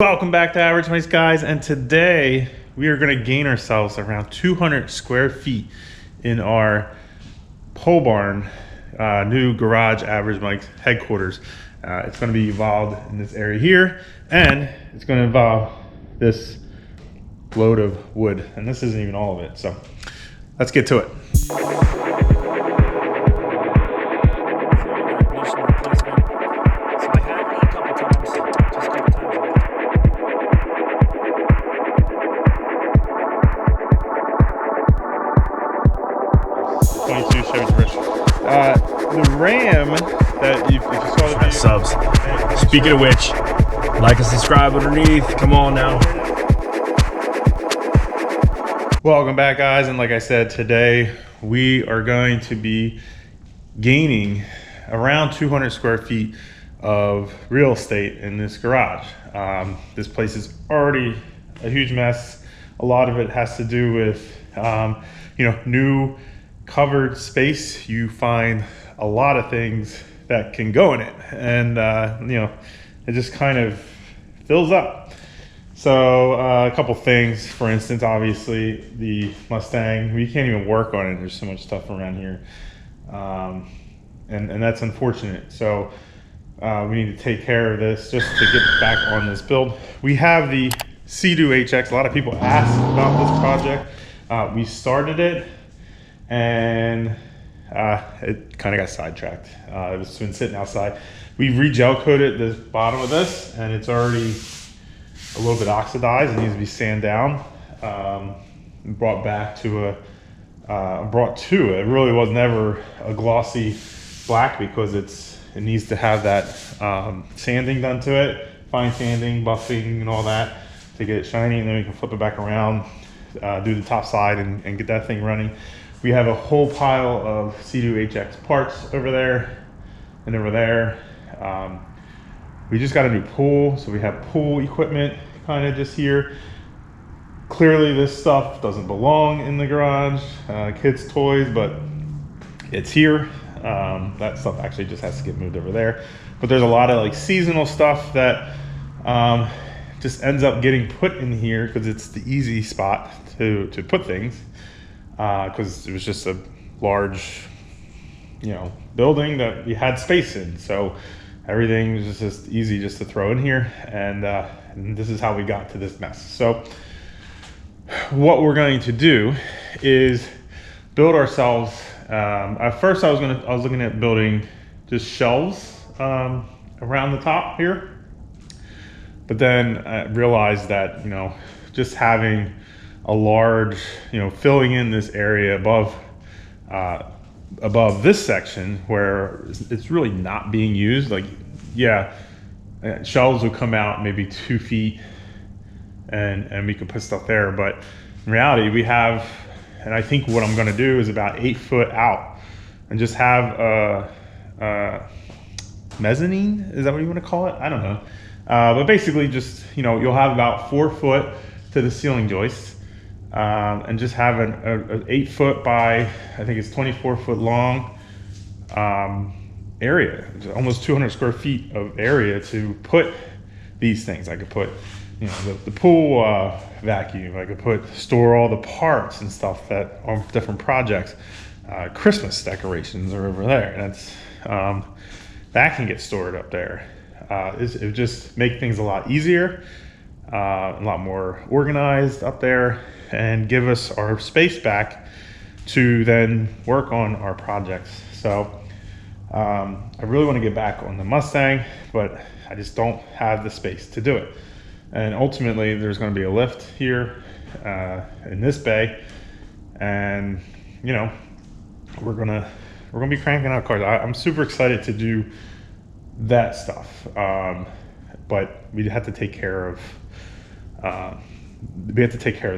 Welcome back to Average Mice, guys, and today we are going to gain ourselves around 200 square feet in our pole barn, new garage Average Mike's headquarters. It's going to be involved in this area here, and it's going to involve this load of wood, and this isn't even all of it, so let's get to it. The Ram that if you saw the video, subs. Speaking of which, like and subscribe underneath. Come on now. Welcome back, guys, and like I said, today we are going to be gaining around 200 square feet of real estate in this garage. This place is already a huge mess. A lot of it has to do with new covered space. You find a lot of things that can go in it, and it just kind of fills up. So a couple things, for instance, obviously the Mustang, we can't even work on it. There's so much stuff around here, and that's unfortunate. So we need to take care of this just to get back on this build. We have the Sea-Doo HX. A lot of people ask about this project. We started it, and it kind of got sidetracked. It's been sitting outside. We re-gel coated the bottom of this, and it's already a little bit oxidized. It needs to be sanded down. Brought to it. It really was never a glossy black because it needs to have that sanding done to it, fine sanding, buffing, and all that to get it shiny, and then we can flip it back around, do the top side, and get that thing running. We have a whole pile of Sea-Doo HX parts over there and over there. We just got a new pool, so we have pool equipment kind of just here. Clearly this stuff doesn't belong in the garage, kids' toys, but it's here. That stuff actually just has to get moved over there. But there's a lot of like seasonal stuff that just ends up getting put in here because it's the easy spot to put things. Because it was just a large, building that we had space in. So everything was just easy just to throw in here. And this is how we got to this mess. So what we're going to do is build ourselves. At first I was looking at building just shelves around the top here. But then I realized that, just having a large, filling in this area above this section where it's really not being used. Like, yeah, shelves would come out maybe 2 feet and we could put stuff there. But in reality, we have, and I think what I'm going to do is about 8 foot out and just have a mezzanine. Is that what you want to call it? I don't know. But basically just, you'll have about 4 foot to the ceiling joist. And just have an 8 foot by, I think it's 24 foot long area, almost 200 square feet of area to put these things. I could put, the pool vacuum. I could store all the parts and stuff that on different projects. Christmas decorations are over there. That's that can get stored up there. It would just make things a lot easier, a lot more organized up there, and give us our space back to then work on our projects. So I really want to get back on the Mustang, but I just don't have the space to do it. And ultimately there's going to be a lift here in this bay, and we're gonna be cranking out cars. I'm super excited to do that stuff, but we have to take care of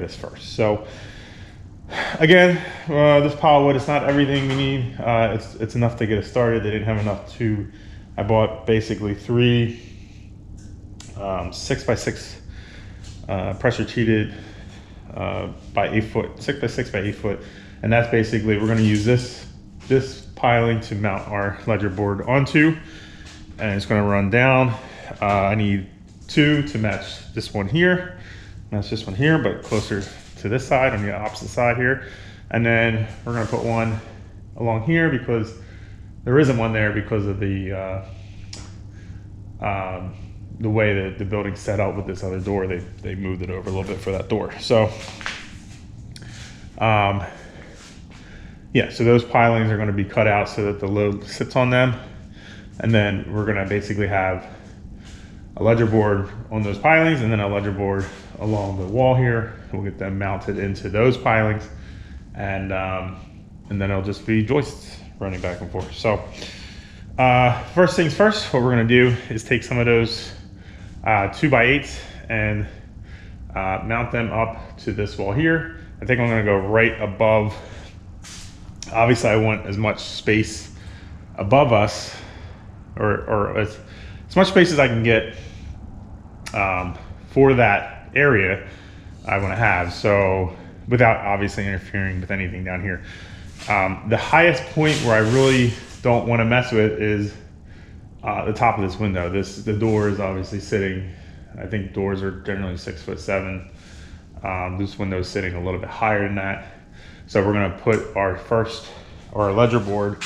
this first. So again, this pile of wood, it's not everything we need. It's enough to get us started. They didn't have enough I bought basically 3 6x6 pressure treated by 8 foot, 6x6 by 8 foot. And that's basically, we're gonna use this piling to mount our ledger board onto, and it's gonna run down. I need two to match this one here. Match this one here, but closer to this side on the opposite side here. And then we're gonna put one along here because there isn't one there because of the way that the building's set up with this other door. They moved it over a little bit for that door. So, yeah, so those pilings are gonna be cut out so that the load sits on them. And then we're gonna basically have a ledger board on those pilings and then a ledger board along the wall here. We'll get them mounted into those pilings, and then it'll just be joists running back and forth. So first things first, what we're gonna do is take some of those 2x8s and mount them up to this wall here. I think I'm gonna go right above. Obviously I want as much space above us, or as much space as I can get for that area I want to have, so without obviously interfering with anything down here. The highest point where I really don't want to mess with is the top of this window. The door is obviously sitting, I think doors are generally 6'7". This window is sitting a little bit higher than that. So we're going to put our ledger board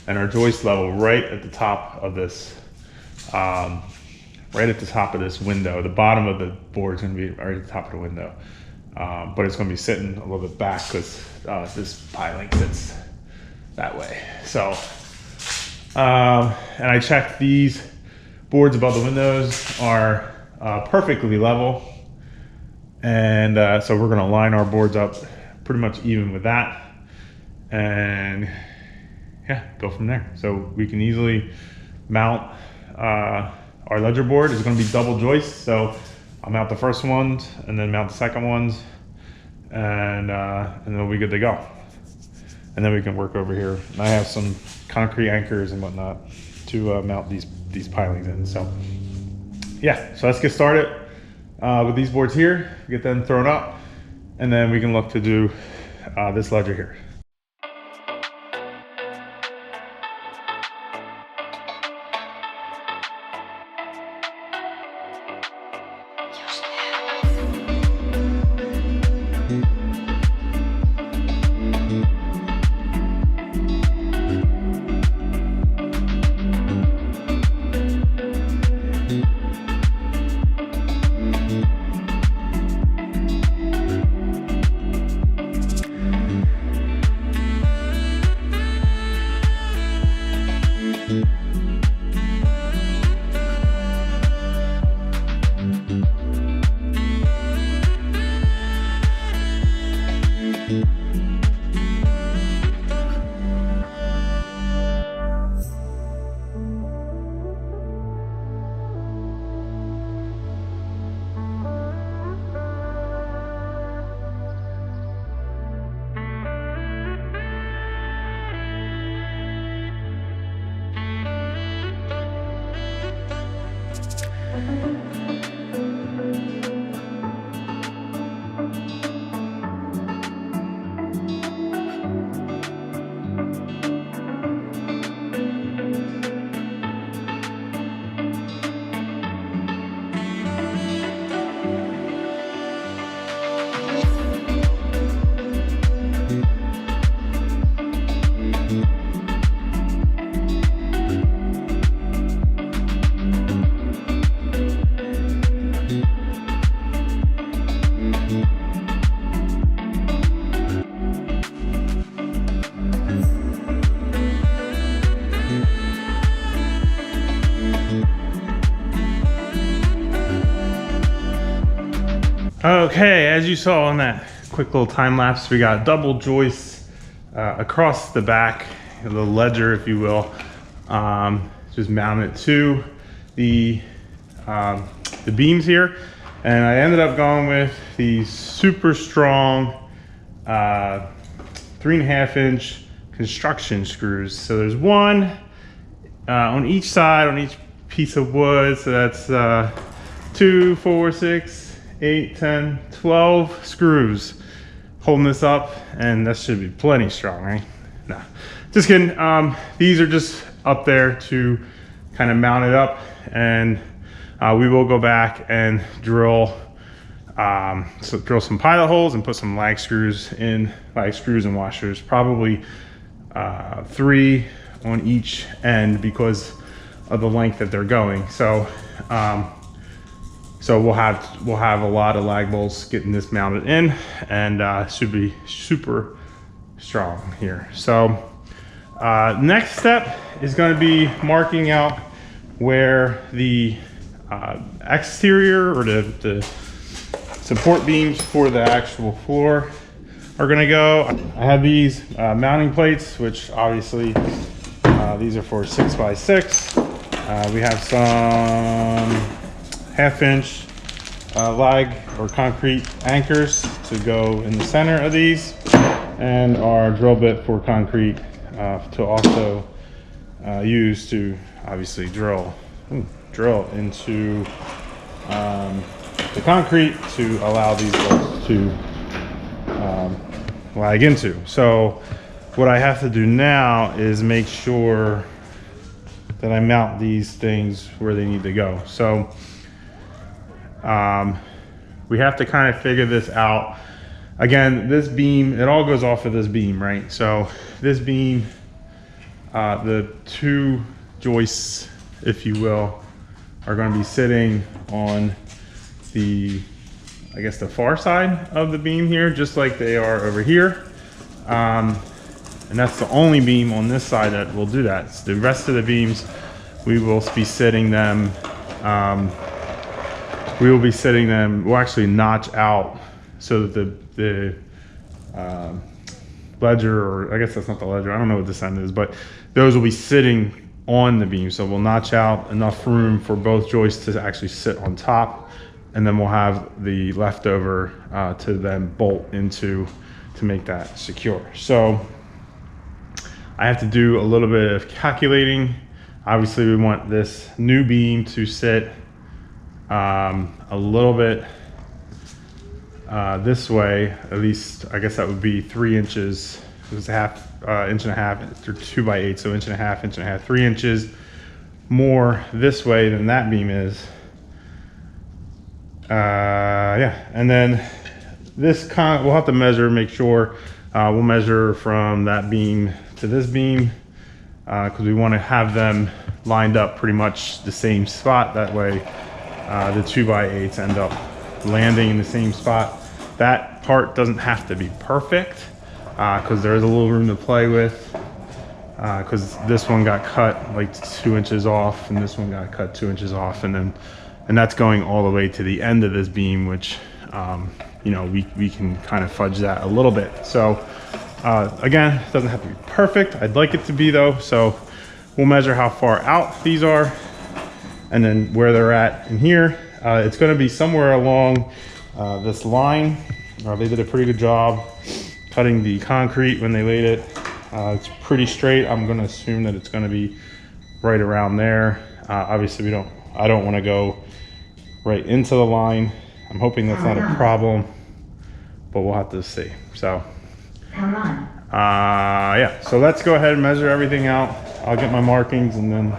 and our joist level right at the top of this, window. The bottom of the board is going to be right at the top of the window, but it's going to be sitting a little bit back because this piling sits that way. So, and I checked these boards above the windows are perfectly level, and so we're going to line our boards up pretty much even with that, and yeah, go from there. So we can easily mount our ledger board. Is going to be double joist, so I'll mount the first ones and then mount the second ones, and then we'll be good to go. And then we can work over here. And I have some concrete anchors and whatnot to mount these pilings in. So yeah, so let's get started with these boards here, get them thrown up, and then we can look to do this ledger here. Okay, as you saw in that quick little time lapse, we got double joists across the back, the ledger, if you will, just mounted to the beams here. And I ended up going with these super strong 3.5 inch construction screws. So there's one on each side, on each piece of wood. So that's 2, 4, 6, 8, 10, 12 screws holding this up, and that should be plenty strong, right? Nah, just kidding. These are just up there to kind of mount it up, and we will go back and drill some pilot holes and put some lag screws and washers, probably 3 on each end because of the length that they're going. So we'll have a lot of lag bolts getting this mounted in, and should be super strong here. So next step is going to be marking out where the exterior or the support beams for the actual floor are going to go. I have these mounting plates, which obviously these are for 6x6. We have some 1/2 inch lag or concrete anchors to go in the center of these, and our drill bit for concrete to also use to obviously drill into the concrete to allow these bolts to lag into. So what I have to do now is make sure that I mount these things where they need to go. So we have to kind of figure this out. Again, this beam, it all goes off of this beam, right? So this beam, the 2 joists, if you will, are going to be sitting on the, I guess, the far side of the beam here, just like they are over here. And that's the only beam on this side that will do that. So the rest of the beams, we will be sitting them, we'll actually notch out so that the ledger, or I guess that's not the ledger, I don't know what this end is, but those will be sitting on the beam. So we'll notch out enough room for both joists to actually sit on top, and then we'll have the leftover to then bolt into to make that secure. So I have to do a little bit of calculating. Obviously we want this new beam to sit a little bit this way, at least. I guess that would be 3 inches. It was inch and a half, or 2x8, so inch and a half, 3 inches more this way than that beam is. Yeah, and then this we'll have to measure, make sure we'll measure from that beam to this beam, because we want to have them lined up pretty much the same spot. That way the 2x8s end up landing in the same spot. That part doesn't have to be perfect, because there is a little room to play with, because this one got cut like 2 inches off, and this one got cut 2 inches off, and that's going all the way to the end of this beam, which you know, we can kind of fudge that a little bit. So again, it doesn't have to be perfect. I'd like it to be though. So we'll measure how far out these are, and then where they're at in here. It's going to be somewhere along this line. They did a pretty good job cutting the concrete when they laid it. It's pretty straight. I'm going to assume that it's going to be right around there. Obviously I don't want to go right into the line. I'm hoping that's not a problem, but we'll have to see. So yeah, so let's go ahead and measure everything out. I'll get my markings, and then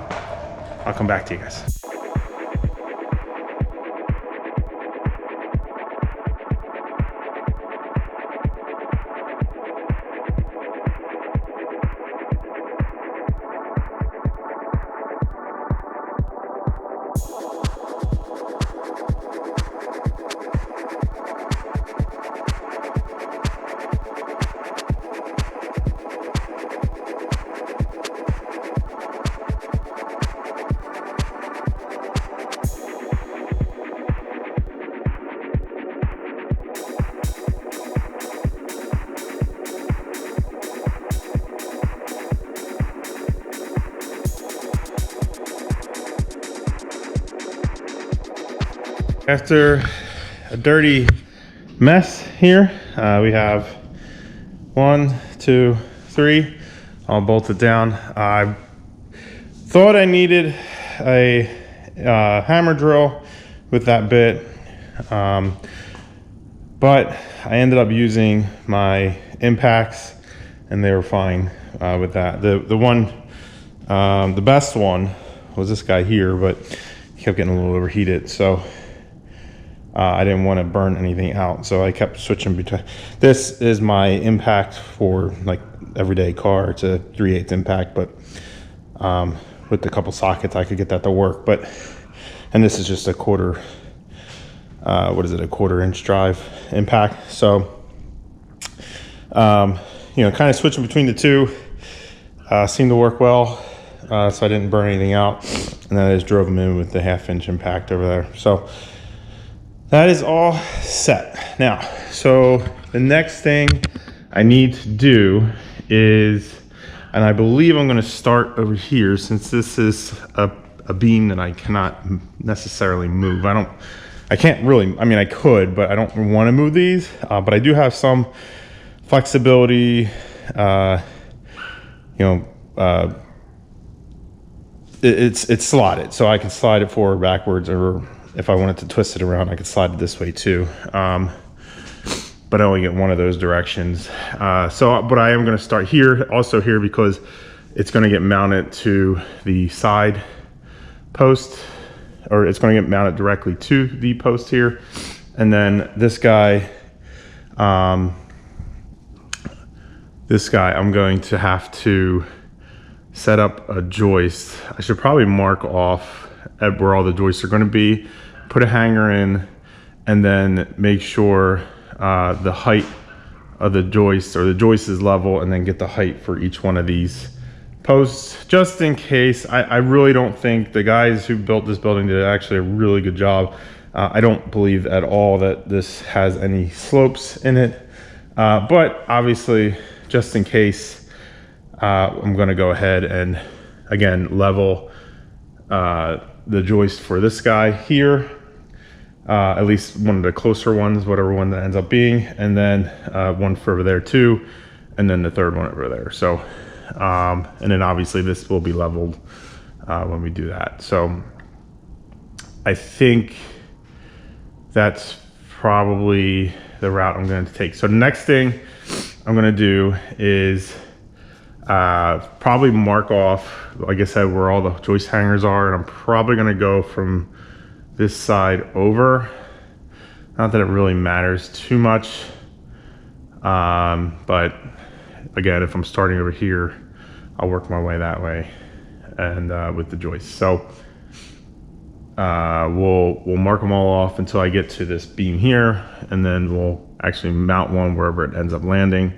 I'll come back to you guys. After a dirty mess here, we have 1, 2, 3 all bolted down. I thought I needed a hammer drill with that bit, but I ended up using my impacts, and they were fine with that. The best one was this guy here, but kept getting a little overheated. So I didn't want to burn anything out. So I kept switching between. This is my impact for like everyday car. It's a 3/8 impact, but with a couple sockets, I could get that to work. And this is just a quarter, what is it? A 1/4 inch drive impact. So, you know, kind of switching between the two, seemed to work well. So I didn't burn anything out. And then I just drove them in with the 1/2 inch impact over there. So that is all set. Now, so the next thing I need to do is, and I believe I'm gonna start over here since this is a beam that I cannot necessarily move. I can't really, I mean, I could, but I don't wanna move these, but I do have some flexibility, you know, it's slotted, so I can slide it forward, backwards, or if I wanted to twist it around, I could slide it this way too. But I only get one of those directions. But I am gonna start here, also here, because it's gonna get mounted to the side post, or it's gonna get mounted directly to the post here. And then this guy, I'm going to have to set up a joist. I should probably mark off at where all the joists are gonna be, put a hanger in, and then make sure the height of the joist, or the joist is level, and then get the height for each one of these posts, just in case. I really don't think the guys who built this building did actually a really good job. I don't believe at all that this has any slopes in it, but obviously, just in case, I'm gonna go ahead and, again, level the joist for this guy here, at least one of the closer ones, whatever one that ends up being, and then one for over there too, and then the third one over there. So, and then obviously this will be leveled when we do that. So I think that's probably the route I'm going to take. So the next thing I'm going to do is probably mark off, like I said, where all the joist hangers are, and I'm probably going to go from this side over. Not that it really matters too much, but again, if I'm starting over here, I'll work my way that way, and with the joist. So we'll mark them all off until I get to this beam here, and then we'll actually mount one wherever it ends up landing,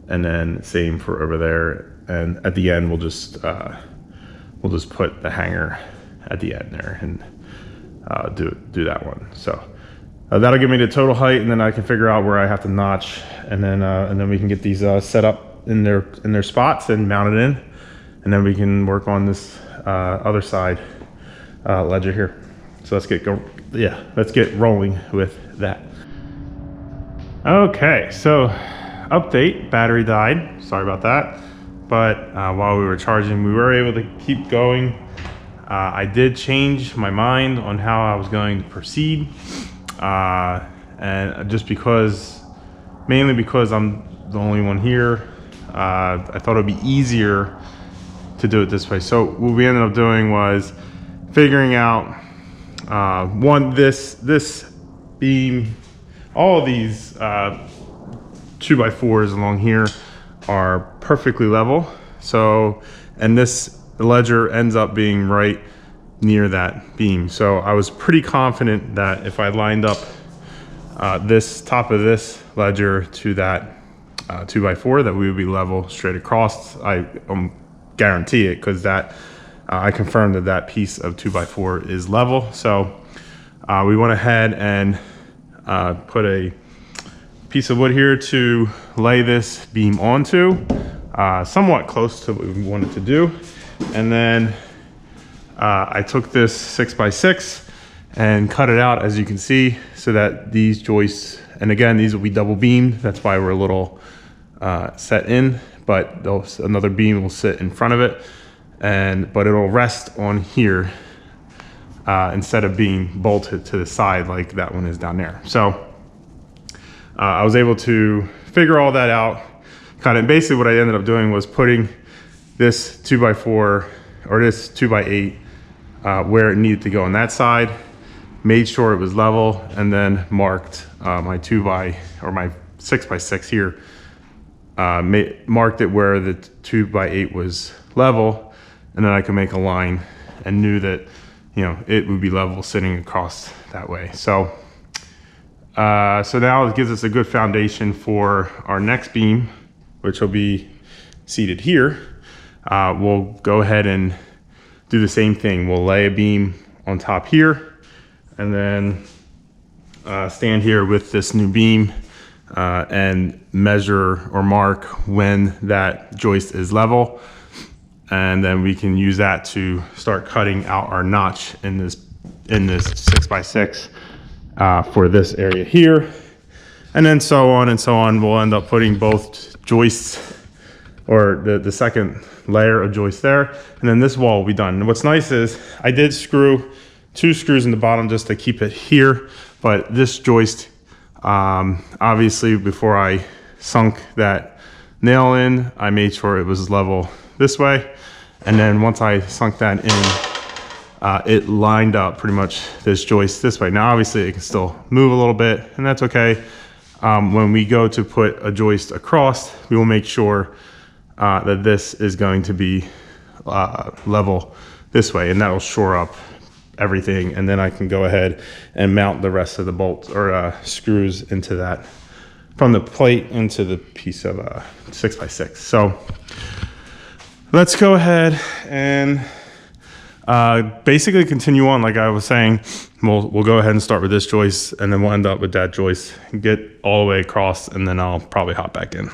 and then same for over there. And at the end, we'll just put the hanger at the end there and do that one. So that'll give me the total height, and then I can figure out where I have to notch, and then we can get these set up in their spots and mounted in, and then we can work on this other side ledger here. So let's get rolling with that. Okay, so update, battery died. Sorry about that. But while we were charging, we were able to keep going. I did change my mind on how I was going to proceed. And just mainly because I'm the only one here, I thought it'd be easier to do it this way. So what we ended up doing was figuring out, this beam, all of these 2x4s along here are perfectly level. So, and this ledger ends up being right near that beam. So I was pretty confident that if I lined up this top of this ledger to that 2x4, that we would be level straight across. I guarantee it, because that I confirmed that piece of 2x4 is level. So we went ahead and put a piece of wood here to lay this beam onto, somewhat close to what we wanted to do. And then I took this 6x6 and cut it out, as you can see, so that these joists, and again, these will be double beamed. That's why we're a little set in, but another beam will sit in front of it, but it'll rest on here instead of being bolted to the side like that one is down there. So I was able to figure all that out. Kind of basically what I ended up doing was putting this 2x4 or this 2x8 where it needed to go on that side, made sure it was level, and then marked my 6x6 here. Marked it where the 2x8 was level, and then I could make a line and knew that, you know, it would be level sitting across that way. So so now it gives us a good foundation for our next beam, which will be seated here. We'll go ahead and do the same thing. We'll lay a beam on top here, and then stand here with this new beam and measure or mark when that joist is level. And then we can use that to start cutting out our notch in this 6x6 for this area here. And then so on and so on. We'll end up putting both joists, or the second layer of joist there, and then this wall will be done. And what's nice is I did screw 2 screws in the bottom just to keep it here, but this joist, obviously before I sunk that nail in, I made sure it was level this way, and then once I sunk that in, it lined up pretty much this joist this way. Now obviously it can still move a little bit, and that's okay. When we go to put a joist across, we will make sure that this is going to be level this way, and that'll shore up everything, and then I can go ahead and mount the rest of the bolts or screws into that, from the plate into the piece of 6x6. So let's go ahead and basically continue on like I was saying. We'll go ahead and start with this joist, and then we'll end up with that joist, get all the way across, and then I'll probably hop back in.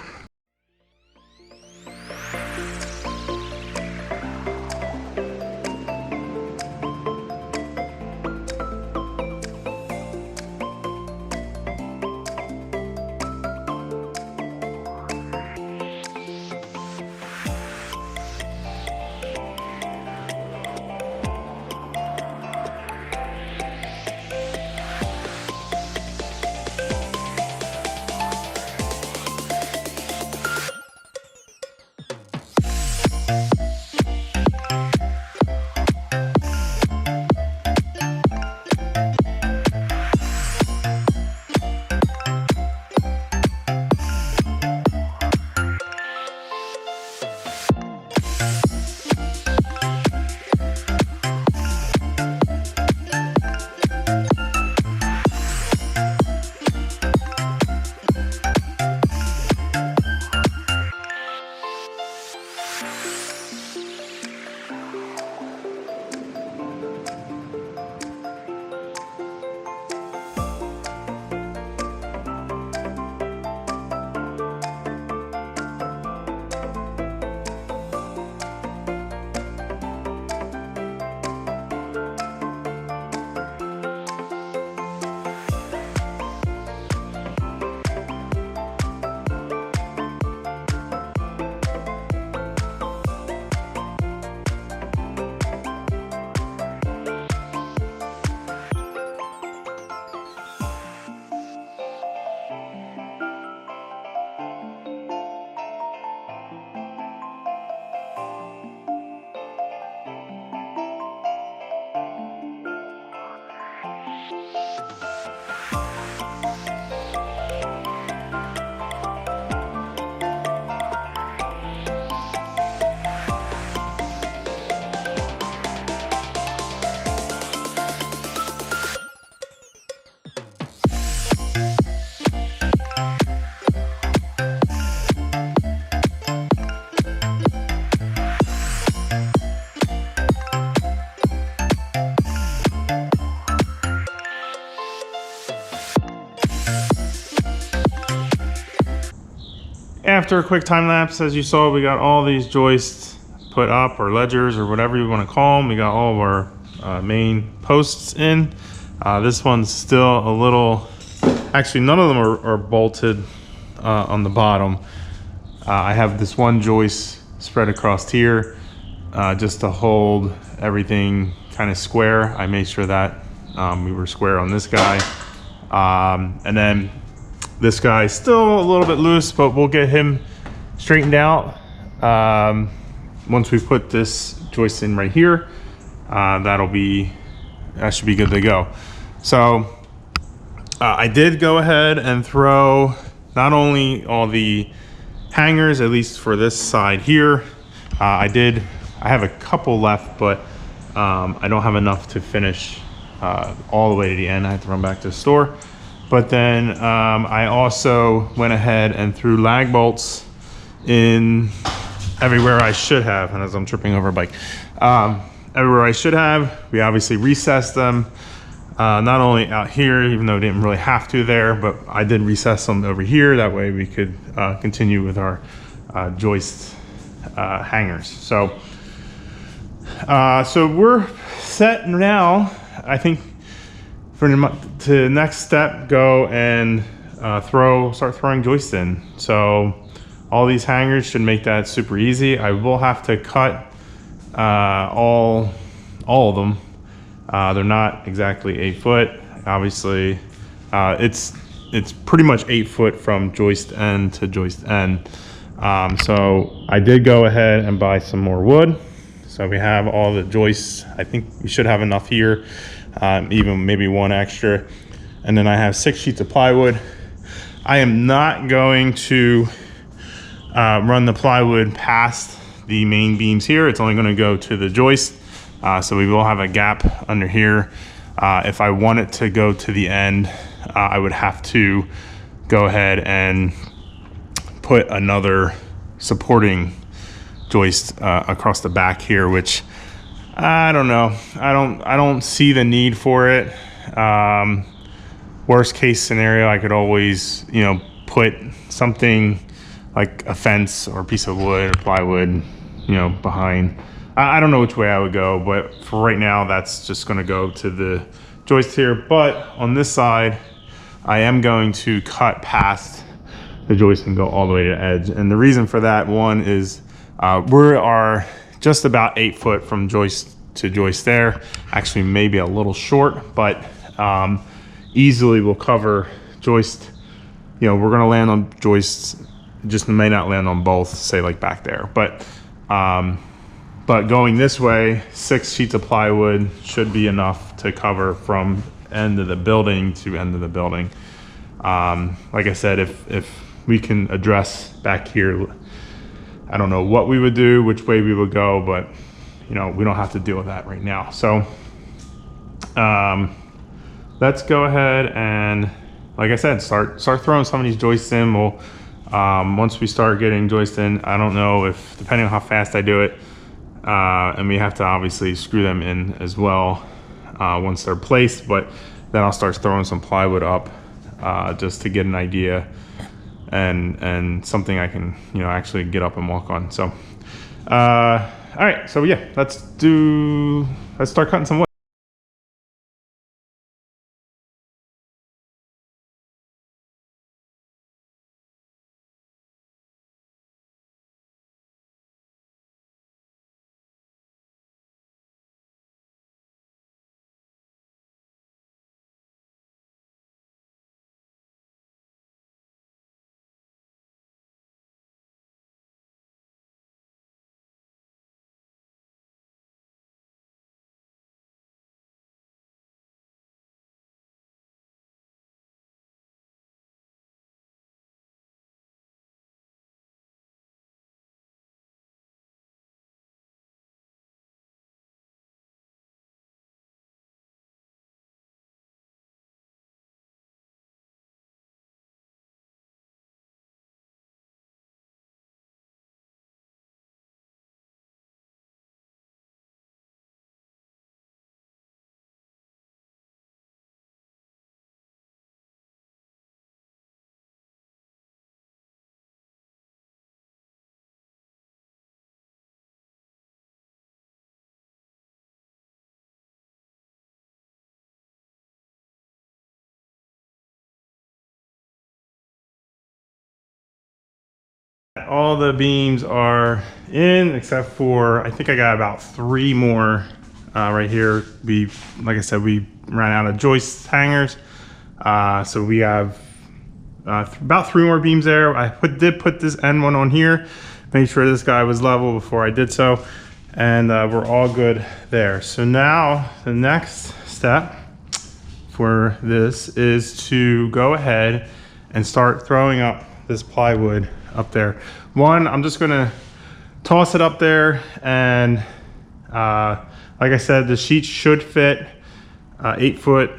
After a quick time lapse, as you saw, we got all these joists put up, or ledgers, or whatever you want to call them. We got all of our main posts in. This one's still a little, actually none of them are bolted on the bottom. I have this one joist spread across here just to hold everything kind of square. I made sure that we were square on this guy. And then this guy's still a little bit loose, but we'll get him straightened out once we put this joist in right here. that should be good to go. So I did go ahead and throw not only all the hangers, at least for this side here. I have a couple left, but I don't have enough to finish all the way to the end. I had to run back to the store. But then I also went ahead and threw lag bolts in everywhere I should have. And as I'm tripping over a bike, everywhere I should have, we obviously recessed them. Not only out here, even though we didn't really have to there, but I did recess them over here. That way we could continue with our joist hangers. So we're set now. I think for the next step, go and start throwing joists in. So all these hangers should make that super easy. I will have to cut all of them. They're not exactly 8 foot. Obviously, it's pretty much 8 foot from joist end to joist end. So I did go ahead and buy some more wood. So we have all the joists. I think we should have enough here, even maybe one extra. And then I have 6 sheets of plywood. I am not going to run the plywood past the main beams here. It's only going to go to the joist. So we will have a gap under here. If I want it to go to the end, I would have to go ahead and put another supporting joist across the back here, which I don't know. I don't see the need for it. Worst case scenario, I could always, put something like a fence or a piece of wood or plywood, behind. I don't know which way I would go, but for right now, that's just going to go to the joist here. But on this side, I am going to cut past the joist and go all the way to the edge. And the reason for that, one is we are just about 8 foot from joist to joist there. Actually, maybe a little short, but easily will cover joist. We're going to land on joists, just may not land on both, say like back there. But going this way, 6 sheets of plywood should be enough to cover from end of the building to end of the building. Like I said, if we can address back here, I don't know what we would do, which way we would go, but we don't have to deal with that right now. So let's go ahead and, like I said, start throwing some of these joists in. We'll once we start getting joists in, I don't know if, depending on how fast I do it, and we have to obviously screw them in as well once they're placed, but then I'll start throwing some plywood up just to get an idea and something I can actually get up and walk on. So all right, so yeah, let's start cutting some wood. All the beams are in except for, I think I got about 3 more right here. Like I said, we ran out of joist hangers. So we have about 3 more beams there. I did put this end one on here, made sure this guy was level before I did so. and we're all good there. So now the next step for this is to go ahead and start throwing up this plywood up there. One, I'm just gonna toss it up there, and like I said, the sheet should fit 8 foot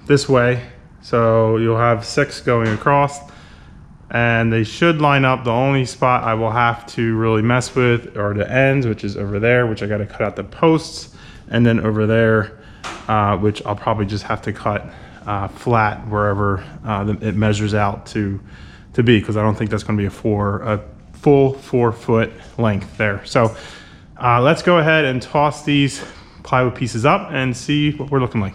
this way. So you'll have 6 going across, and they should line up. The only spot I will have to really mess with are the ends, which is over there, which I got to cut out the posts, and then over there, which I'll probably just have to cut flat wherever it measures out to be, because I don't think that's going to be a full 4 foot length there. So let's go ahead and toss these plywood pieces up and see what we're looking like.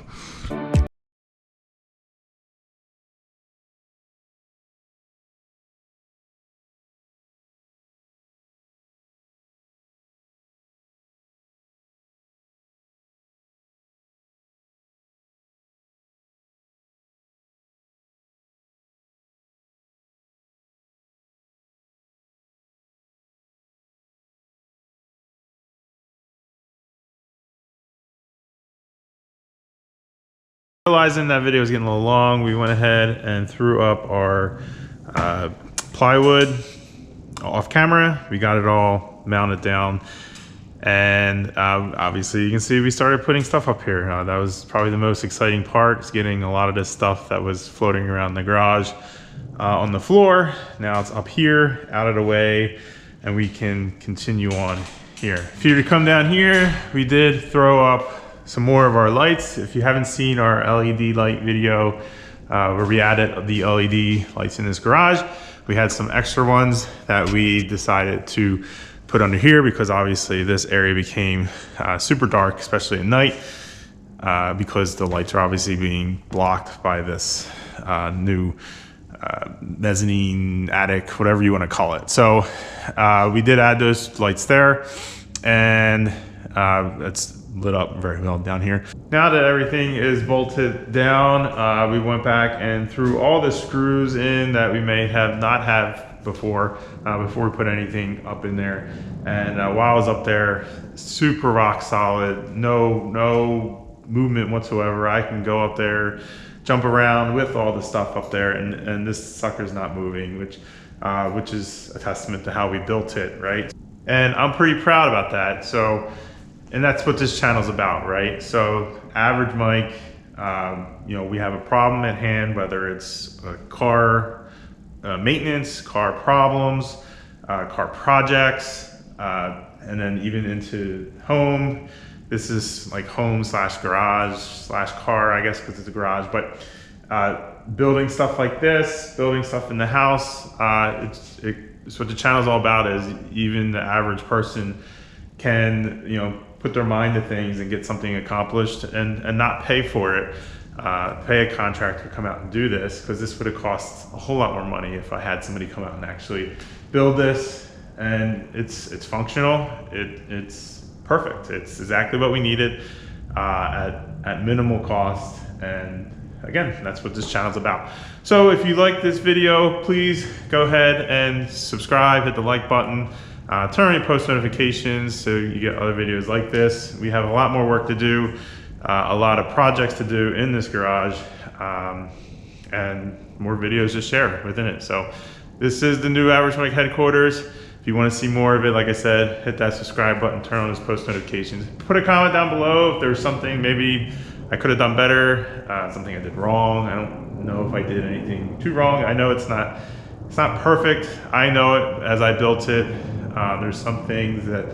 Realizing that video was getting a little long, we went ahead and threw up our plywood off camera. We got it all mounted down, and obviously you can see we started putting stuff up here. That was probably the most exciting part, is getting a lot of this stuff that was floating around the garage on the floor. Now it's up here, out of the way, and we can continue on here. If you were to come down here, we did throw up some more of our lights. If you haven't seen our LED light video where we added the LED lights in this garage, we had some extra ones that we decided to put under here, because obviously this area became super dark, especially at night, because the lights are obviously being blocked by this new mezzanine, attic, whatever you want to call it. So we did add those lights there, and it's lit up very well down here. Now that everything is bolted down, we went back and threw all the screws in that we may have not have before we put anything up in there. And while I was up there, super rock solid, no movement whatsoever. I can go up there, jump around with all the stuff up there, and this sucker's not moving, which is a testament to how we built it, right? And I'm pretty proud about that. So, and that's what this channel's about, right? So Average Mike, we have a problem at hand, whether it's car maintenance, car problems, car projects, and then even into home. This is like home / garage / car, I guess, because it's a garage. But building stuff like this, building stuff in the house, it's what the channel's all about. Is even the average person can, put their mind to things and get something accomplished, and not pay for it. Pay a contractor to come out and do this, because this would have cost a whole lot more money if I had somebody come out and actually build this. And it's functional. It's perfect. It's exactly what we needed at minimal cost. And again, that's what this channel's about. So if you like this video, please go ahead and subscribe, hit the like button. Turn on your post notifications so you get other videos like this. We have a lot more work to do, a lot of projects to do in this garage, and more videos to share within it. So this is the new Average Mike headquarters. If you want to see more of it, like I said, hit that subscribe button, turn on those post notifications. Put a comment down below if there's something maybe I could have done better, something I did wrong. I don't know if I did anything too wrong. I know it's not perfect. I know it as I built it. There's some things that,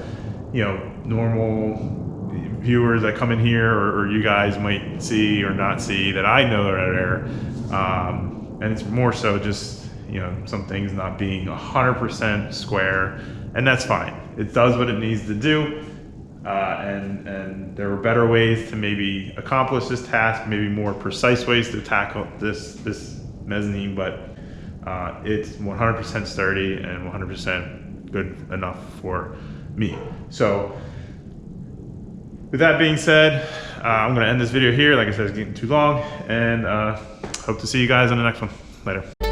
normal viewers that come in here or you guys might see or not see that I know are there. And it's more so just, some things not being 100% square, and that's fine. It does what it needs to do. And there are better ways to maybe accomplish this task, maybe more precise ways to tackle this mezzanine, but it's 100% sturdy and 100% good enough for me. So with that being said, I'm gonna end this video here. Like I said, it's getting too long, and hope to see you guys on the next one. Later.